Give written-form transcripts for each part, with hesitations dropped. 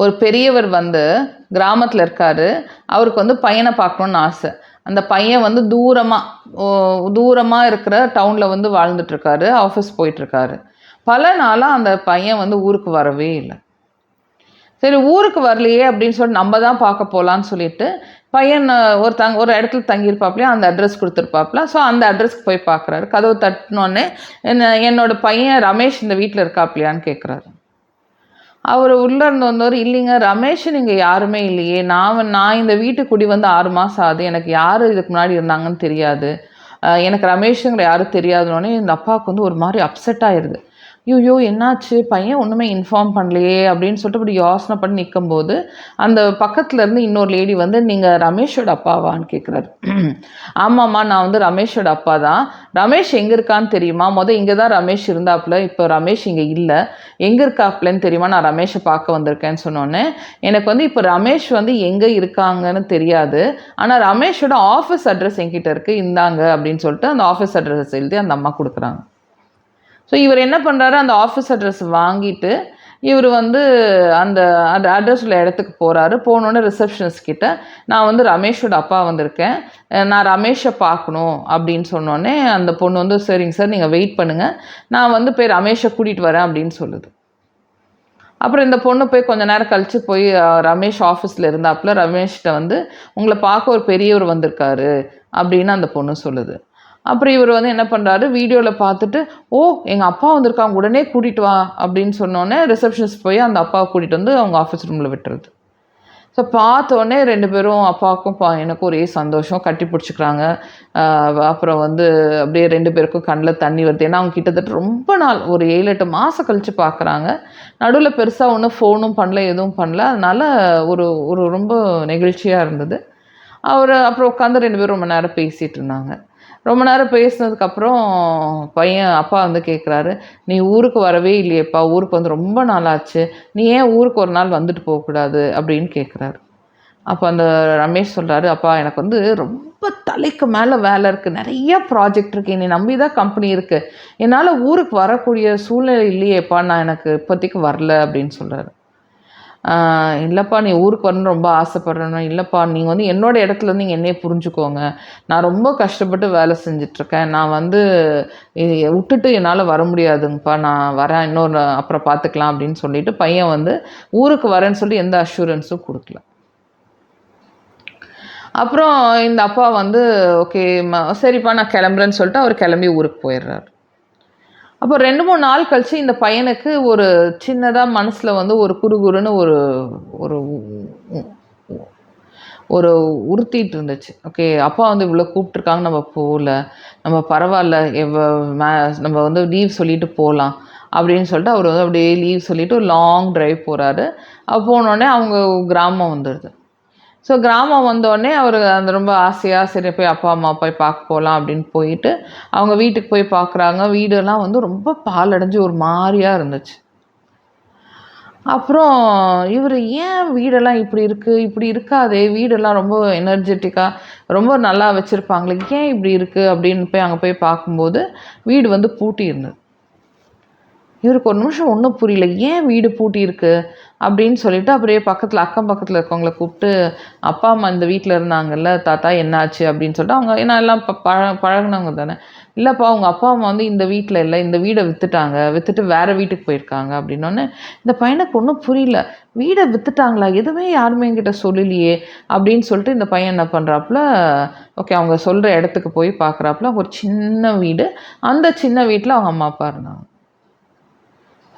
ஒரு பெரியவர் வந்து கிராமத்தில் இருக்கார். அவருக்கு வந்து பையனை பார்க்கணுன்னு ஆசை. அந்த பையன் வந்து தூரமாக இருக்கிற டவுனில் வந்து வாழ்ந்துட்டுருக்காரு, ஆஃபீஸ் போயிட்டுருக்காரு. பல நாளாக அந்த பையன் வந்து ஊருக்கு வரவே இல்லை. சரி, ஊருக்கு வரலையே அப்படின்னு சொல்லிட்டு நம்ம தான் பார்க்க போகலான்னு சொல்லிட்டு பையன் ஒரு இடத்துல தங்கியிருப்பாப்லையா, அந்த அட்ரஸ் கொடுத்துருப்பாப்ல. ஸோ அந்த அட்ரஸ்க்கு போய் பார்க்குறாரு. கதவு தட்டினோடனே என்னோட பையன் ரமேஷ் இந்த வீட்டில் இருக்காப்லையான்னு கேட்குறாரு. அவர் உள்ளே இருந்து வந்தவர், இல்லைங்க ரமேஷ் இங்கே யாருமே இல்லையே, நான் இந்த வீட்டுக்கு குடி வந்து 6 மாதம் ஆகுது, எனக்கு யார் இதுக்கு முன்னாடி இருந்தாங்கன்னு தெரியாது, எனக்கு ரமேஷுங்கிற யாரும் தெரியாதுன்னொடனே இந்த அப்பாவுக்கு வந்து ஒரு மாதிரி அப்செட் ஆயிடுது. ஐயோ என்னாச்சு, பையன் ஒன்றுமே இன்ஃபார்ம் பண்ணலையே அப்படின்னு சொல்லிட்டு இப்படி யோசனை பண்ணி நிற்கும்போது அந்த பக்கத்துலேருந்து இன்னொரு லேடி வந்து, நீங்கள் ரமேஷோட அப்பாவான்னு கேட்குறாரு. ஆமாம்மா, நான் வந்து ரமேஷோட அப்பா தான். ரமேஷ் எங்கே இருக்கான்னு தெரியுமா? இங்கே தான் ரமேஷ் இருந்தாப்புல, இப்போ ரமேஷ் இங்கே இல்லை. எங்கே இருக்காப்புலன்னு தெரியுமா? நான் ரமேஷை பார்க்க வந்திருக்கேன்னு சொன்னோன்னே, எனக்கு வந்து இப்போ ரமேஷ் வந்து எங்கே இருக்காங்கன்னு தெரியாது, ஆனால் ரமேஷோட ஆஃபீஸ் அட்ரஸ் என்கிட்ட இருக்குது, இந்தாங்க அப்படின்னு சொல்லிட்டு அந்த ஆஃபீஸ் அட்ரஸ் எழுதி அந்த அம்மா கொடுக்குறாங்க. ஸோ இவர் என்ன பண்ணுறாரு, அந்த ஆஃபீஸ் அட்ரஸ் வாங்கிட்டு இவர் வந்து அந்த அட்ரஸ் உள்ள இடத்துக்கு போகிறாரு. போனோடனே ரிசப்ஷனிஸ்ட் கிட்ட, நான் வந்து ரமேஷோட அப்பா வந்திருக்கேன், நான் ரமேஷை பார்க்கணும் அப்படின்னு சொன்னோடனே அந்த பொண்ணு வந்து, சரிங்க சார் நீங்கள் வெயிட் பண்ணுங்கள், நான் வந்து போய் ரமேஷை கூட்டிகிட்டு வரேன் அப்படின்னு சொல்லுது. அப்புறம் இந்த பொண்ணு போய் கொஞ்ச நேரம் கழித்து போய் ரமேஷ் ஆஃபீஸில் இருந்தாப்புல ரமேஷ்கிட்ட வந்து, உங்களை பார்க்க ஒரு பெரியவர் வந்திருக்காரு அப்படின்னு அந்த பொண்ணு சொல்லுது. அப்புறம் இவர் வந்து என்ன பண்ணுறாரு, வீடியோவில் பார்த்துட்டு, ஓ எங்கள் அப்பா வந்திருக்காங்க, உடனே கூட்டிகிட்டு வா அப்படின்னு சொன்னோடனே ரிசப்ஷனிஸ்ட் போய் அந்த அப்பாவை கூட்டிகிட்டு வந்து அவங்க ஆஃபீஸ் ரூமில் விட்டுருது. ஸோ பார்த்தோடனே 2 பேரும் அப்பாவுக்கும் எனக்கும் ஒரே சந்தோஷம், கட்டி பிடிச்சிக்கிறாங்க. அப்புறம் வந்து அப்படியே 2 பேருக்கும் கண்ணில் தண்ணி வருது. ஏன்னா அவங்க கிட்டத்தட்ட ரொம்ப நாள், ஒரு 7-8 மாதம் கழித்து பார்க்குறாங்க. நடுவில் பெருசாக ஒன்றும் ஃபோனும் பண்ணல, எதுவும் பண்ணல. அதனால் ஒரு ரொம்ப நெகிழ்ச்சியாக இருந்தது. அப்புறம் உட்காந்து 2 பேரும் ரொம்ப நேரம் பேசிகிட்டு இருந்தாங்க. ரொம்ப நேரம் பேசினதுக்கப்புறம் அப்பா வந்து கேட்குறாரு, நீ ஊருக்கு வரவே இல்லையேப்பா, ஊருக்கு வந்து ரொம்ப நாளாச்சு, நீ ஏன் ஊருக்கு ஒரு நாள் வந்துட்டு போகக்கூடாது அப்படின்னு கேட்குறாரு. அப்போ அந்த ரமேஷ் சொல்கிறாரு, அப்பா எனக்கு வந்து ரொம்ப தலைக்கு மேலே வேலை இருக்குது, நிறைய ப்ராஜெக்ட் இருக்குது, என்னை நம்பி தான் கம்பெனி இருக்குது, என்னால் ஊருக்கு வரக்கூடிய சூழ்நிலை இல்லையேப்பா, நான் எனக்கு இப்போதைக்கு வரல அப்படின்னு சொல்கிறாரு. இல்லைப்பா நீ ஊருக்கு வரணும்னு ரொம்ப ஆசைப்பட்றேன்னா, இல்லைப்பா நீங்கள் வந்து என்னோடய இடத்துல நீங்கள் என்னையே புரிஞ்சுக்கோங்க, நான் ரொம்ப கஷ்டப்பட்டு வேலை செஞ்சிட்ருக்கேன், நான் வந்து விட்டுட்டு என்னால் வர முடியாதுங்கப்பா, நான் வரேன், அப்புறம் பார்த்துக்கலாம் அப்படின்னு சொல்லிட்டு பையன் வந்து ஊருக்கு வரேன்னு சொல்லி எந்த அஷூரன்ஸும் கொடுக்கல. அப்புறம் இந்த அப்பா வந்து ஓகே சரிப்பா நான் கிளம்புறேன்னு சொல்லிட்டு அவர் கிளம்பி ஊருக்கு போயிடுறாரு. அப்போ 2-3 நாள் கழித்து இந்த பையனுக்கு ஒரு சின்னதாக மனசில் வந்து ஒரு குறுகுறுன்னு ஒரு ஒரு ஒரு உறுத்திட்டு இருந்துச்சு. ஓகே அப்பா வந்து இவ்வளோ கூப்பிட்ருக்காங்க, நம்ம போகல, நம்ம பரவாயில்ல, நம்ம வந்து லீவ் சொல்லிட்டு போகலாம் அப்படின்னு சொல்லிட்டு அவர் வந்து அப்படியே லீவ் சொல்லிவிட்டு ஒரு லாங் ட்ரைவ் போகிறாரு. போனோடனே அவங்க கிராமம் வந்துடுது. ஸோ கிராமம் வந்தோடனே அவர் அந்த ரொம்ப ஆசையாக சரி போய் அப்பா அம்மா போய் பார்க்க போகலாம் அப்படின்னு போயிட்டு அவங்க வீட்டுக்கு போய் பார்க்குறாங்க. வீடெல்லாம் வந்து ரொம்ப பாலடைஞ்சு ஒரு மாதிரியாக இருந்துச்சு. அப்புறம் இவர் ஏன் வீடெல்லாம் இப்படி இருக்குது, இப்படி இருக்காதே, வீடெல்லாம் ரொம்ப எனர்ஜெட்டிக்காக ரொம்ப நல்லா வச்சுருப்பாங்களே, ஏன் இப்படி இருக்குது அப்படின்னு போய் அங்கே போய் பார்க்கும்போது வீடு வந்து பூட்டி இருந்தது. இவருக்கு ஒரு நிமிஷம் ஒன்றும் புரியல, ஏன் வீடு பூட்டி இருக்கு அப்படின்னு சொல்லிட்டு அப்படியே அக்கம் பக்கத்தில் இருக்கவங்கள கூப்பிட்டு, அப்பா அம்மா இந்த வீட்டில் இருந்தாங்கல்ல தாத்தா, என்னாச்சு அப்படின்னு சொல்லிட்டு அவங்க, ஏன்னா எல்லாம் பழகினவங்க தானே, இல்லைப்பா உங்கள் அப்பா அம்மா வந்து இந்த வீட்டில் இல்லை, இந்த வீடை விற்றுட்டு வேறு வீட்டுக்கு போயிருக்காங்க அப்படின்னோடனே இந்த பையனுக்கு ஒன்றும் புரியல, வீடை விற்றுட்டாங்களா, எதுவுமே யாருமே என்கிட்ட சொல்லலையே அப்படின்னு சொல்லிட்டு இந்த பையன் என்ன பண்ணுறாப்புல, ஓகே அவங்க சொல்கிற இடத்துக்கு போய் பார்க்குறாப்புல ஒரு சின்ன வீடு. அந்த சின்ன வீட்டில் அவங்க அம்மா அப்பா இருந்தாங்க.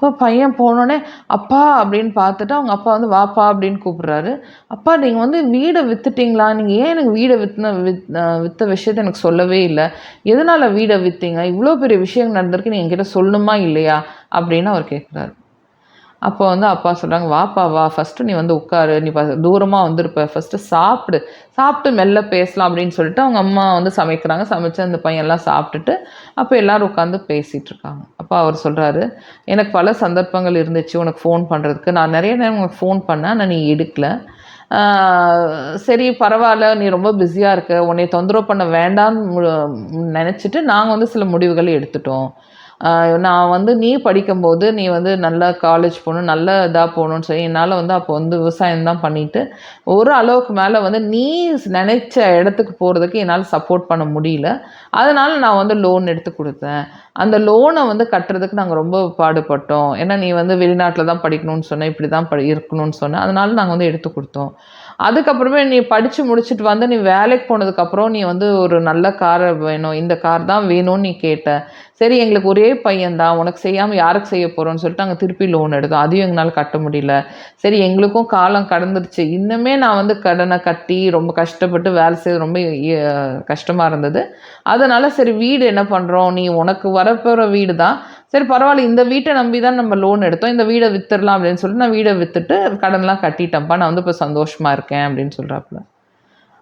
ஸோ பையன் போனோடனே அப்பா அப்படின்னு பார்த்துட்டு அவங்க அப்பா வந்து வாப்பா அப்படின்னு கூப்பிட்றாரு. அப்பா நீங்கள் வந்து வீடை விற்றுட்டிங்களா, நீங்கள் ஏன் எனக்கு வீடை விற்ற விஷயத்த எனக்கு சொல்லவே இல்லை, எதனால் வீடை விற்றீங்க, இவ்வளோ பெரிய விஷயம் நடந்திருக்கு, நீங்கள் என்கிட்ட சொல்லணுமா இல்லையா அப்படின்னு அவர் கேட்குறாரு. அப்போ வந்து அப்பா சொல்கிறாங்க, வாப்பா வா, ஃபஸ்ட்டு நீ வந்து உட்காரு, நீ தூரமாக வந்திருப்ப, ஃபஸ்ட்டு சாப்பிட்டு மெல்ல பேசலாம் அப்படின்னு சொல்லிட்டு அவங்க அம்மா வந்து சமைக்கிறாங்க. சமைச்சு அந்த பையன்லாம் சாப்பிட்டுட்டு அப்போ எல்லோரும் உட்காந்து பேசிகிட்ருக்காங்க. அப்போ அவர் சொல்கிறாரு, எனக்கு பல சந்தர்ப்பங்கள் இருந்துச்சு உனக்கு ஃபோன் பண்ணுறதுக்கு, நான் நிறைய நேரம் உனக்கு ஃபோன் பண்ணேன், ஆனால் நீ எடுக்கலை, சரி பரவாயில்ல, நீ ரொம்ப பிஸியாக இருக்க, உன்னை தொந்தரவு பண்ண வேண்டாம்னு நினச்சிட்டு நாங்கள் வந்து சில முடிவுகளை எடுத்துட்டோம், நான் வந்து நீ படிக்கும்போது நீ வந்து நல்லா காலேஜ் போகணும், நல்ல இதாக போகணும்னு சொல்லி என்னால் வந்து அப்போ வந்து விவசாயம் தான் பண்ணிட்டு, ஒரு அளவுக்கு மேலே வந்து நீ நினைச்ச இடத்துக்கு போகிறதுக்கு என்னால் சப்போர்ட் பண்ண முடியல. அதனால நான் வந்து லோன் எடுத்து கொடுத்தேன். அந்த லோனை வந்து கட்டுறதுக்கு நாங்கள் ரொம்ப பாடுபட்டோம். ஏன்னா நீ வந்து வெளிநாட்டில் தான் படிக்கணும்னு சொன்ன, இப்படி தான் இருக்கணும்னு சொன்ன. அதனால நாங்கள் வந்து எடுத்து கொடுத்தோம். அதுக்கப்புறமே நீ படித்து முடிச்சுட்டு வந்து நீ வேலைக்கு போனதுக்கப்புறம் நீ வந்து ஒரு நல்ல கார் வேணும், இந்த கார் தான் வேணும்னு நீ கேட்ட. சரி எங்களுக்கு ஒரே பையன் தான், உனக்கு செய்யாமல் யாருக்கு செய்ய போகிறோன்னு சொல்லிட்டு நாங்கள் திருப்பி லோன் எடுத்தோம். அதையும் எங்களால் கட்ட முடியல. சரி எங்களுக்கும் காலம் கடந்துருச்சு. இன்னுமே நான் வந்து கடனை கட்டி ரொம்ப கஷ்டப்பட்டு வேலை செய்ய ரொம்ப கஷ்டமாக இருந்தது. அதனால் சரி வீடு என்ன பண்ணுறோம், நீ உனக்கு வரப்போகிற வீடு தான், சரி பரவாயில்ல இந்த வீட்டை நம்பி தான் நம்ம லோன் எடுத்தோம், இந்த வீடை வித்துடலாம் அப்படின்னு சொல்லிட்டு நான் வீடை விற்றுட்டு கடன்லாம் கட்டிட்டேன்ப்பா, நான் வந்து இப்போ சந்தோஷமாக இருக்கேன் அப்படின்னு சொல்கிறாப்புல.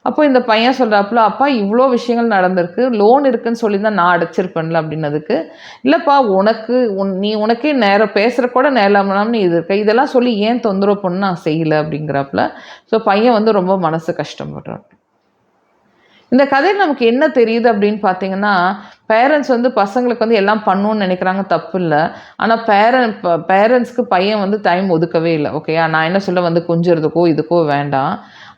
அப்போ இந்த பையன் சொல்கிறாப்புல, அப்பா இவ்வளோ விஷயங்கள் நடந்திருக்கு, லோன் இருக்குன்னு சொல்லி தான் நான் அடைச்சிருப்பேன்ல அப்படின்னதுக்கு, இல்லைப்பா உனக்கு நீ உனக்கே நேரம் பேசுகிற கூட நேரம் நீ இது இருக்க, இதெல்லாம் சொல்லி ஏன் தொந்தரவு பண்ணு நான் செய்யலை அப்படிங்கிறாப்புல. ஸோ பையன் வந்து ரொம்ப மனசு கஷ்டப்படுறான். இந்த கதையில் நமக்கு என்ன தெரியுது அப்படின்னு பார்த்தீங்கன்னா, பேரண்ட்ஸ் வந்து பசங்களுக்கு வந்து எல்லாம் பண்ணணும்னு நினைக்கிறாங்க, தப்பு இல்லை. ஆனால் பேரண்ட்ஸ்க்கு பையன் வந்து டைம் ஒதுக்கவே இல்லை. ஓகேயா, நான் என்ன சொல்ல வந்து கொஞ்சிறதுக்கோ இதுக்கோ வேண்டாம்.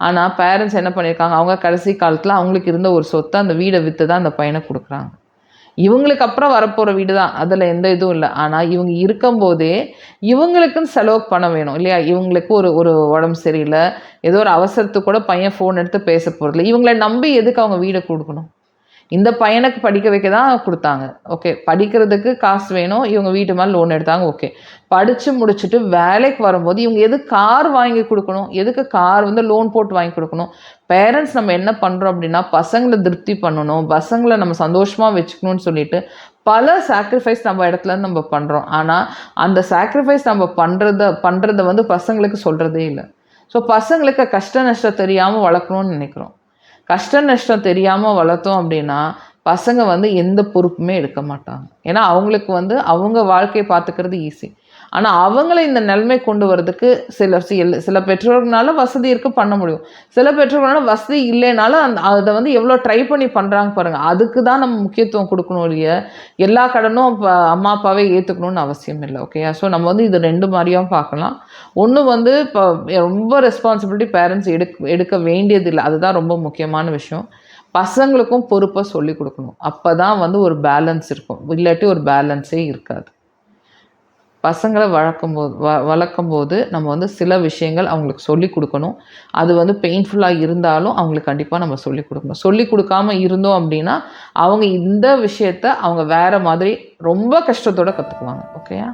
ஆனால் பேரண்ட்ஸ் என்ன பண்ணியிருக்காங்க, அவங்க கடைசி காலத்தில் அவங்களுக்கு இருந்த ஒரு சொத்தை அந்த வீடை விற்று தான் அந்த பையனை கொடுக்குறாங்க. இவங்களுக்கு அப்புறம் வரப்போகிற வீடு தான், அதில் எந்த இதுவும் இல்லை. ஆனால் இவங்க இருக்கும்போதே இவங்களுக்குன்னு செலவு பண்ண வேணும் இல்லையா? இவங்களுக்கு ஒரு ஒரு உடம்பு சரியில்லை, ஏதோ ஒரு அவசரத்துக்கு கூட பையன் ஃபோன் எடுத்து பேச போகிறதில்ல. இவங்களை நம்பி எதுக்கு அவங்க வீடை கொடுக்கணும்? இந்த பையனுக்கு படிக்க வைக்க தான் கொடுத்தாங்க. ஓகே, படிக்கிறதுக்கு காசு வேணும், இவங்க வீட்டு மேலே லோன் எடுத்தாங்க. ஓகே, படித்து முடிச்சுட்டு வேலைக்கு வரும்போது இவங்க எதுக்கு கார் வாங்கி கொடுக்கணும்? எதுக்கு கார் வந்து லோன் போட்டு வாங்கி கொடுக்கணும்? பேரண்ட்ஸ் நம்ம என்ன பண்ணுறோம் அப்படின்னா, பசங்களை திருப்தி பண்ணணும், பசங்களை நம்ம சந்தோஷமாக வச்சுக்கணும்னு சொல்லிட்டு பல சாக்ரிஃபைஸ் நம்ம இடத்துல நம்ம பண்ணுறோம். ஆனால் அந்த சாக்ரிஃபைஸ் நம்ம பண்ணுறத வந்து பசங்களுக்கு சொல்கிறதே இல்லை. ஸோ பசங்களுக்கு கஷ்ட நஷ்டம் தெரியாமல் வளர்க்கணும்னு நினைக்கிறோம். கஷ்ட நஷ்டம் தெரியாமல் வளர்த்தோம் அப்படின்னா பசங்க வந்து எந்த பொறுப்புமே எடுக்க மாட்டாங்க. ஏன்னா அவங்களுக்கு வந்து அவங்க வாழ்க்கையை பார்த்துக்கிறது ஈஸி. ஆனால் அவங்கள இந்த நிலைமை கொண்டு வரதுக்கு சில பெற்றோர்களால வசதி இருக்கு, பண்ண முடியும். சில பெற்றோர்களால வசதி இல்லைனாலும் அதை வந்து எவ்வளோ ட்ரை பண்ணி பண்ணுறாங்க பாருங்கள். அதுக்கு தான் நம்ம முக்கியத்துவம் கொடுக்கணும் இல்லையா? எல்லா கடனும் அம்மா அப்பாவே ஏற்றுக்கணும்னு அவசியம் இல்லை. ஓகேயா? ஸோ நம்ம வந்து இது ரெண்டு மாதிரியும் பார்க்கலாம். ஒன்று வந்து இப்போ ரொம்ப ரெஸ்பான்சிபிலிட்டி பேரண்ட்ஸ் எடுக்க வேண்டியதில்லை, அதுதான் ரொம்ப முக்கியமான விஷயம். பசங்களுக்கும் பொறுப்பை சொல்லி கொடுக்கணும். அப்போ தான் வந்து ஒரு பேலன்ஸ் இருக்கும், இல்லாட்டி ஒரு பேலன்ஸே இருக்காது. பசங்களை வளர்க்கும்போது நம்ம வந்து சில விஷயங்கள் அவங்களுக்கு சொல்லிக் கொடுக்கணும். அது வந்து பெயின்ஃபுல்லாக இருந்தாலும் அவங்களுக்கு கண்டிப்பாக நம்ம சொல்லிக் கொடுக்கணும். சொல்லிக் கொடுக்காம இருந்தோம் அப்படின்னா அவங்க இந்த விஷயத்த அவங்க வேறு மாதிரி ரொம்ப கஷ்டத்தோடு கற்றுக்குவாங்க. ஓகேயா?